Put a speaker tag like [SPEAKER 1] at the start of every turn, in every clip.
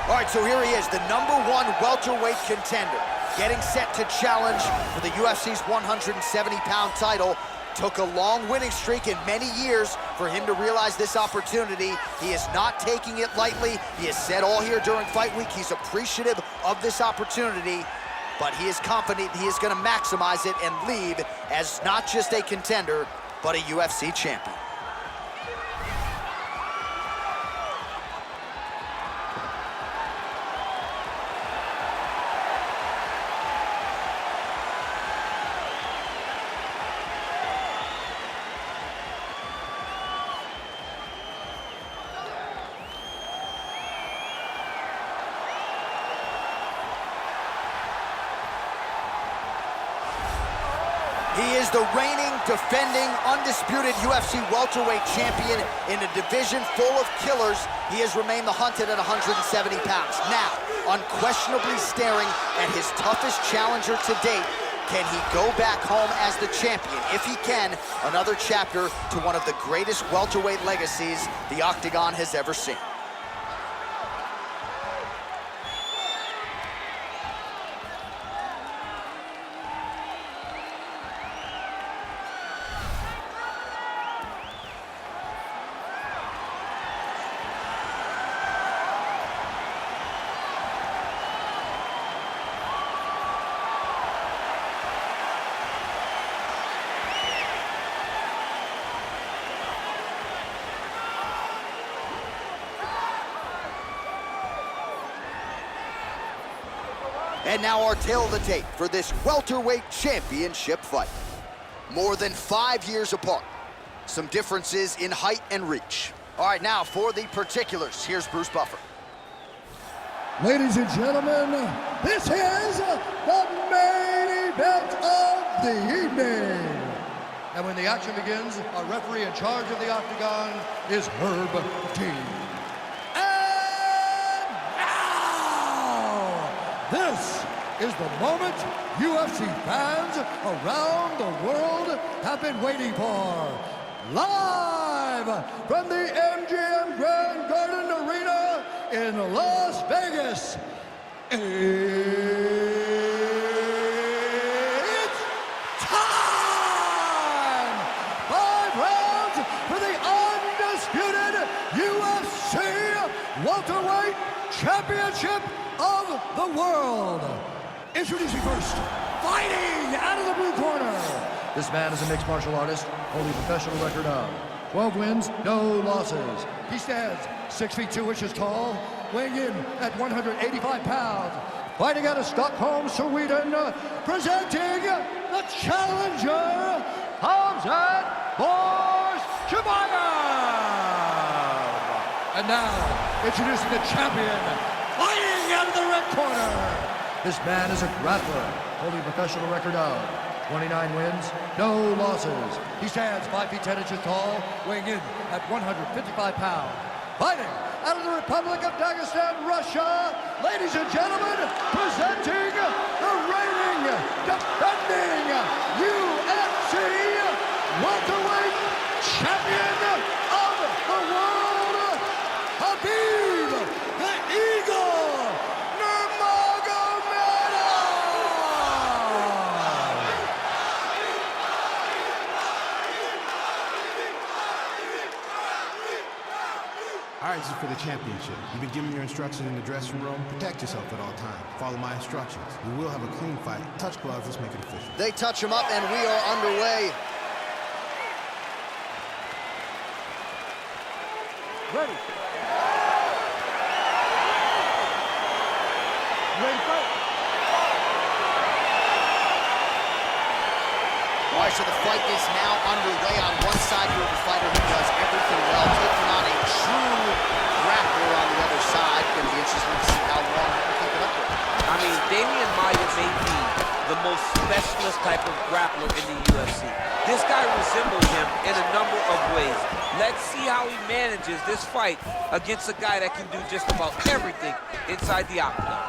[SPEAKER 1] All right, so here he is, the #1 welterweight contender, getting set to challenge for the UFC's 170-pound title. Took a long winning streak in many years for him to realize this opportunity. He is not taking it lightly. He has said all here during fight week he's appreciative of this opportunity, but he is confident he is going to maximize it and leave as not just a contender, but a UFC champion. He is the reigning, defending, undisputed UFC welterweight champion in a division full of killers. He has remained the hunted at 170 pounds. Now, unquestionably staring at his toughest challenger to date, can he go back home as the champion? If he can, another chapter to one of the greatest welterweight legacies the Octagon has ever seen. And now our tale of the tape for this welterweight championship fight. More than 5 years apart. Some differences in height and reach. All right, now for the particulars, here's Bruce Buffer.
[SPEAKER 2] Ladies and gentlemen, this is the main event of the evening. And when the action begins, our referee in charge of the Octagon is Herb Dean. And now, this is the moment UFC fans around the world have been waiting for. Live from the MGM Grand Garden Arena in Las Vegas, it's time! 5 rounds for the undisputed UFC welterweight championship of the world. Introducing first, fighting out of the blue corner. This man is a mixed martial artist, holding a professional record of 12 wins, no losses. He stands 6 feet 2 inches tall, weighing in at 185 pounds. Fighting out of Stockholm, Sweden, presenting the challenger, Khamzat Chimaev. And now, introducing the champion, fighting out of the red corner. This man is a grappler, holding a professional record of 29 wins, no losses. He stands 5 feet 10 inches tall, weighing in at 155 pounds. Fighting out of the Republic of Dagestan, Russia, ladies and gentlemen, presenting the reigning, defending UFC welterweight champion of the world, Khabib the Eagle Nurmagomedov.
[SPEAKER 3] All right, this is for the championship. You've been given your instructions in the dressing room. Protect yourself at all times. Follow my instructions. We will have a clean fight. Touch gloves, let's make it official.
[SPEAKER 1] They touch him up, and we are underway.
[SPEAKER 2] Ready. Ready to fight.
[SPEAKER 1] All right, so the fight is now underway. On one side, you have a fighter who does everything well, taking on a true grappler on the other side. Going to be interesting to see how long he can keep it up with.
[SPEAKER 4] I mean, Damian Maia may be the most specialist type of grappler in the UFC. This guy resembles him in a number of ways. Let's see how he manages this fight against a guy that can do just about everything inside the octagon.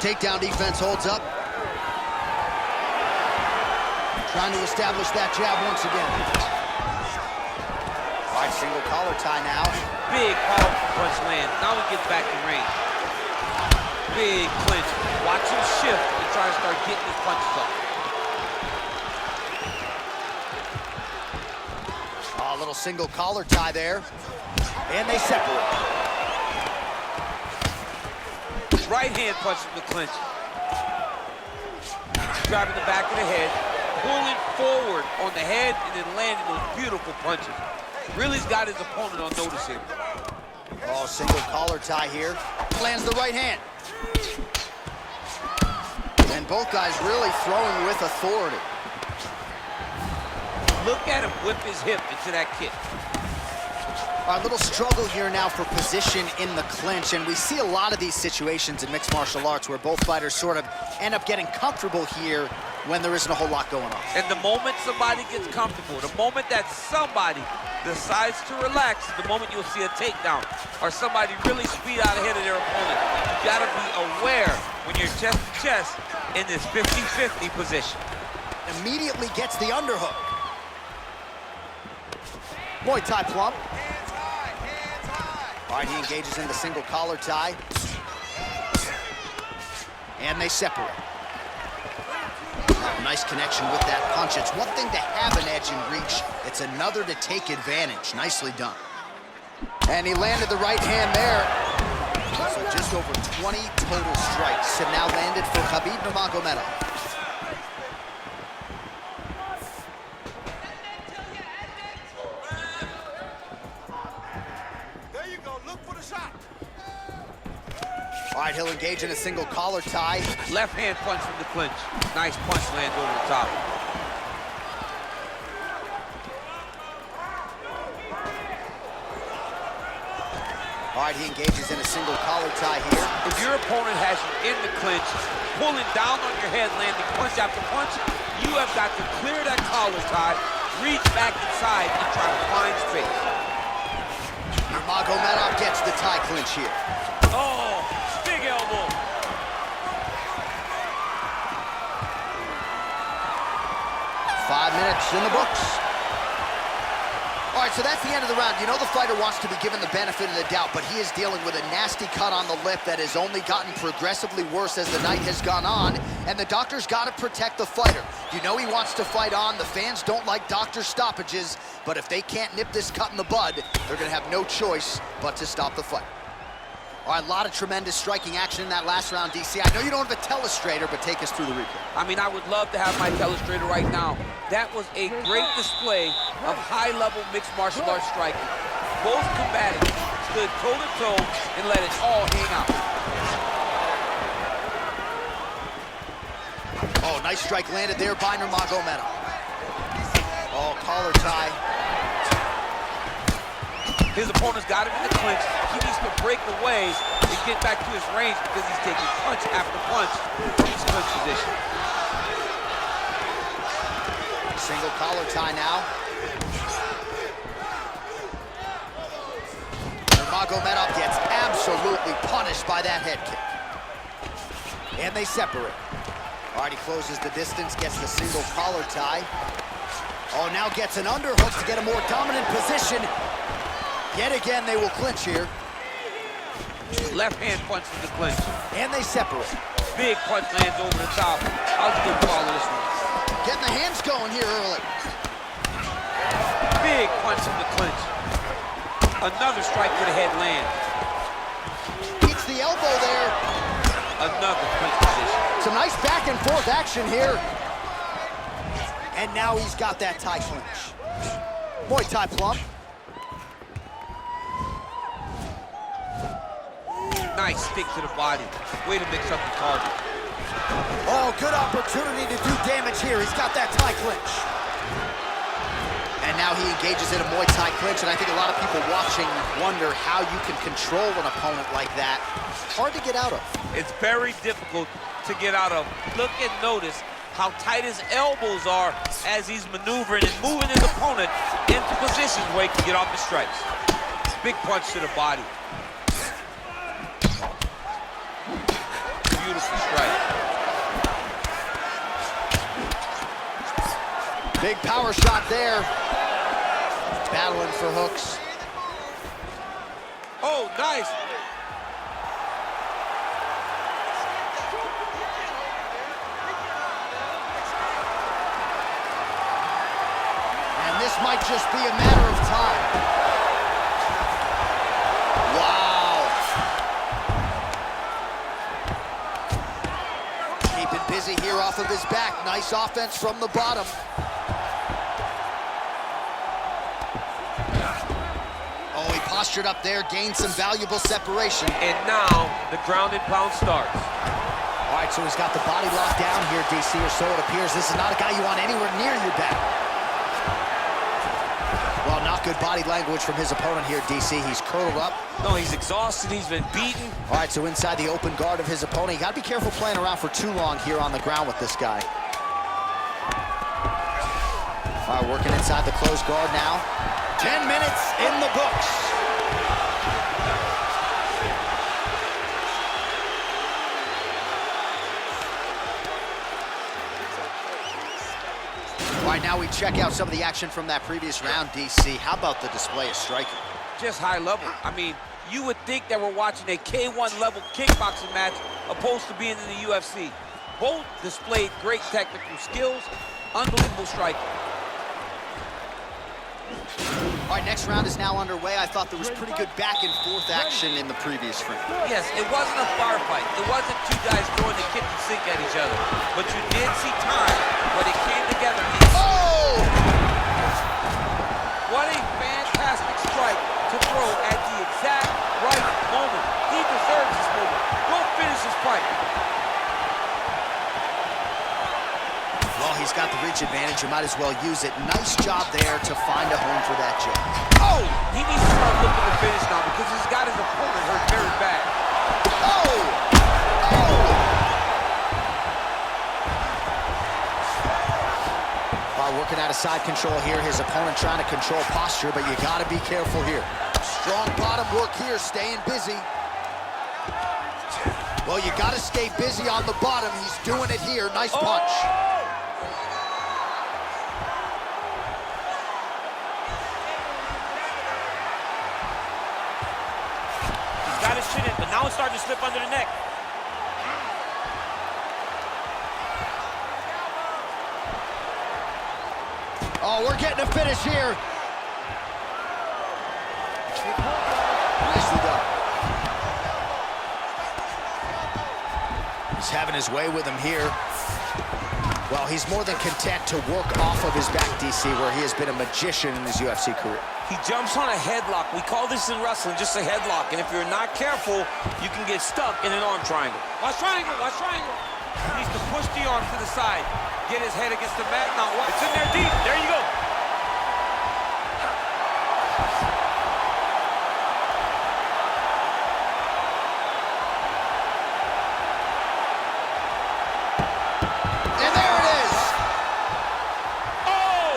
[SPEAKER 1] Takedown defense holds up. Trying to establish that jab once again. All right, single collar tie now.
[SPEAKER 4] Big, powerful punch lands. Now he gets back to range. Big clinch. Watch him shift and try to start getting his punches off.
[SPEAKER 1] A little single collar tie there. And they separate.
[SPEAKER 4] Right hand punch from the clinch. Grabbing the back of the head, pulling forward on the head, and then landing those beautiful punches. Really's got his opponent on notice here.
[SPEAKER 1] Oh, single collar tie here. Lands the right hand. And both guys really throwing with authority.
[SPEAKER 4] Look at him whip his hip into that kick.
[SPEAKER 1] A little struggle here now for position in the clinch, and we see a lot of these situations in mixed martial arts where both fighters sort of end up getting comfortable here when there isn't a whole lot going on.
[SPEAKER 4] And the moment somebody gets comfortable, the moment that somebody decides to relax, the moment you'll see a takedown or somebody really speed out ahead of their opponent. You gotta be aware when you're chest to chest in this 50-50 position.
[SPEAKER 1] Immediately gets the underhook. Muay Thai plump. All right, he engages in the single collar tie. And they separate. Oh, nice connection with that punch. It's one thing to have an edge in reach. It's another to take advantage. Nicely done. And he landed the right hand there. So just over 20 total strikes have now landed for Khabib Nurmagomedov. All right, he'll engage in a single collar tie.
[SPEAKER 4] Left hand punch from the clinch. Nice punch lands over the top.
[SPEAKER 1] All right, he engages in a single collar tie here.
[SPEAKER 4] If your opponent has you in the clinch, pulling down on your head, landing punch after punch, you have got to clear that collar tie, reach back inside, and try to find space.
[SPEAKER 1] Nurmagomedov gets the tie clinch here.
[SPEAKER 4] Oh, big elbow.
[SPEAKER 1] 5 minutes in the books. All right, so that's the end of the round. You know the fighter wants to be given the benefit of the doubt, but he is dealing with a nasty cut on the lip that has only gotten progressively worse as the night has gone on, and the doctor's got to protect the fighter. You know he wants to fight on. The fans don't like doctor stoppages, but if they can't nip this cut in the bud, they're going to have no choice but to stop the fight. All right, a lot of tremendous striking action in that last round, DC. I know you don't have a telestrator, but take us through the replay.
[SPEAKER 4] I mean, I would love to have my telestrator right now. That was a great display of high-level mixed martial arts striking. Both combatants stood toe-to-toe and let it all hang out.
[SPEAKER 1] Oh, nice strike landed there by Nurmagomedov. Oh, collar tie.
[SPEAKER 4] His opponent's got him in the clinch. He needs to break away and get back to his range because he's taking punch after punch from his clinch position.
[SPEAKER 1] Single collar tie now. Nurmagomedov gets absolutely punished by that head kick. And they separate. All right, he closes the distance, gets the single collar tie. Oh, now gets an underhook to get a more dominant position. Yet again, they will clinch here.
[SPEAKER 4] Left hand punch from the clinch.
[SPEAKER 1] And they separate.
[SPEAKER 4] Big punch lands over the top. How's a good call this one?
[SPEAKER 1] Getting the hands going here early.
[SPEAKER 4] Big punch from the clinch. Another strike to the head land.
[SPEAKER 1] Beats the elbow there.
[SPEAKER 4] Another clinch position.
[SPEAKER 1] Some nice back and forth action here. And now he's got that tie clinch. Muay Thai plump.
[SPEAKER 4] Nice stick to the body. Way to mix up the target.
[SPEAKER 1] Oh, good opportunity to do damage here. He's got that tie clinch. And now he engages in a Muay Thai clinch, and I think a lot of people watching wonder how you can control an opponent like that. Hard to get out of.
[SPEAKER 4] It's very difficult to get out of. Look and notice how tight his elbows are as he's maneuvering and moving his opponent into positions where he can get off the strikes. Big punch to the body. Beautiful strike.
[SPEAKER 1] Big power shot there. Battling for hooks.
[SPEAKER 4] Oh, nice.
[SPEAKER 1] might just be a matter of time. Wow. Keeping busy here off of his back. Nice offense from the bottom. Oh, he postured up there, gained some valuable separation.
[SPEAKER 4] And now the ground and pound starts.
[SPEAKER 1] All right, so he's got the body locked down here, DC, or so it appears. This is not a guy you want anywhere near your back. Well, not good body language from his opponent here, DC. He's curled up.
[SPEAKER 4] No, he's exhausted. He's been beaten.
[SPEAKER 1] All right, so inside the open guard of his opponent. You got to be careful playing around for too long here on the ground with this guy. All right, working inside the closed guard now. 10 minutes in the books. All right, now we check out some of the action from that previous round, DC. How about the display of striking?
[SPEAKER 4] Just high level. I mean, you would think that we're watching a K1 level kickboxing match opposed to being in the UFC. Both displayed great technical skills, unbelievable striking.
[SPEAKER 1] All right, next round is now underway. I thought there was pretty good back and forth action in the previous frame.
[SPEAKER 4] Yes, it wasn't a firefight. It wasn't two guys throwing the kitchen sink at each other. But you did see time where they came together.
[SPEAKER 1] Oh!
[SPEAKER 4] What a fantastic strike to throw at the exact right moment. He deserves this moment. Go finish this fight.
[SPEAKER 1] Well, he's got the reach advantage. You might as well use it. Nice job there to find a home for that jab.
[SPEAKER 4] Oh! He needs to start looking to finish now because he's got his opponent hurt very bad.
[SPEAKER 1] Oh! Oh! While working out of side control here, his opponent trying to control posture, but you got to be careful here. Strong bottom work here, staying busy. Well, you got to stay busy on the bottom. He's doing it here. Nice punch.
[SPEAKER 5] Got his chin in, but now it's starting to slip under the neck.
[SPEAKER 1] Oh, we're getting a finish here. Nicely done. He's having his way with him here. Well, he's more than content to work off of his back, DC, where he has been a magician in his UFC career.
[SPEAKER 4] He jumps on a headlock. We call this in wrestling just a headlock. And if you're not careful, you can get stuck in an arm triangle. Watch triangle, watch triangle. He needs to push the arm to the side. Get his head against the mat. Now what? It's in there deep. There you go.
[SPEAKER 1] And there it is.
[SPEAKER 4] Oh!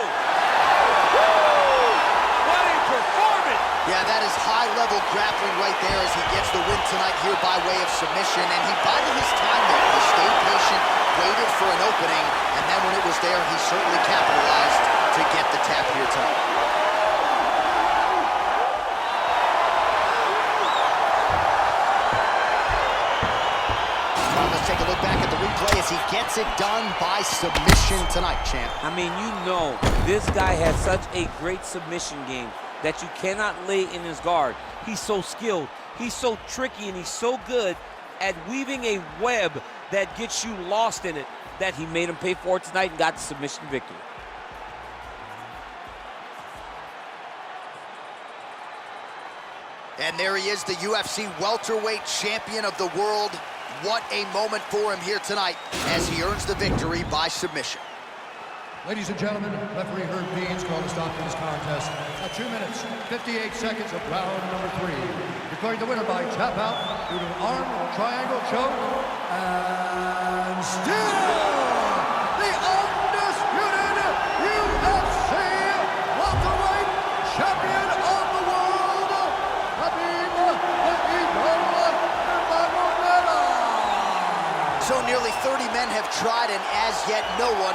[SPEAKER 4] What a performance!
[SPEAKER 1] Yeah, that is high-level grappling right there as he gets the win tonight here by way of submission. And he bided his time there. He stayed patient, waited for an opening, and then when it was there, he certainly capitalized to get the tap here tonight. Let's take a look back at the replay as he gets it done by submission tonight, champ.
[SPEAKER 4] I mean, you know, this guy has such a great submission game that you cannot lay in his guard. He's so skilled, he's so tricky, and he's so good at weaving a web that gets you lost in it that he made him pay for it tonight and got the submission victory.
[SPEAKER 1] And there he is, the UFC welterweight champion of the world. What a moment for him here tonight as he earns the victory by submission.
[SPEAKER 2] Ladies and gentlemen, referee Herb Dean's called a stop to this contest at 2 minutes, 58 seconds of round number 3. Declaring the winner by tap out due to an arm triangle choke. And still the undisputed UFC welterweight champion of the world, Khabib Nurmagomedov.
[SPEAKER 1] So nearly 30 men have tried, and as yet no one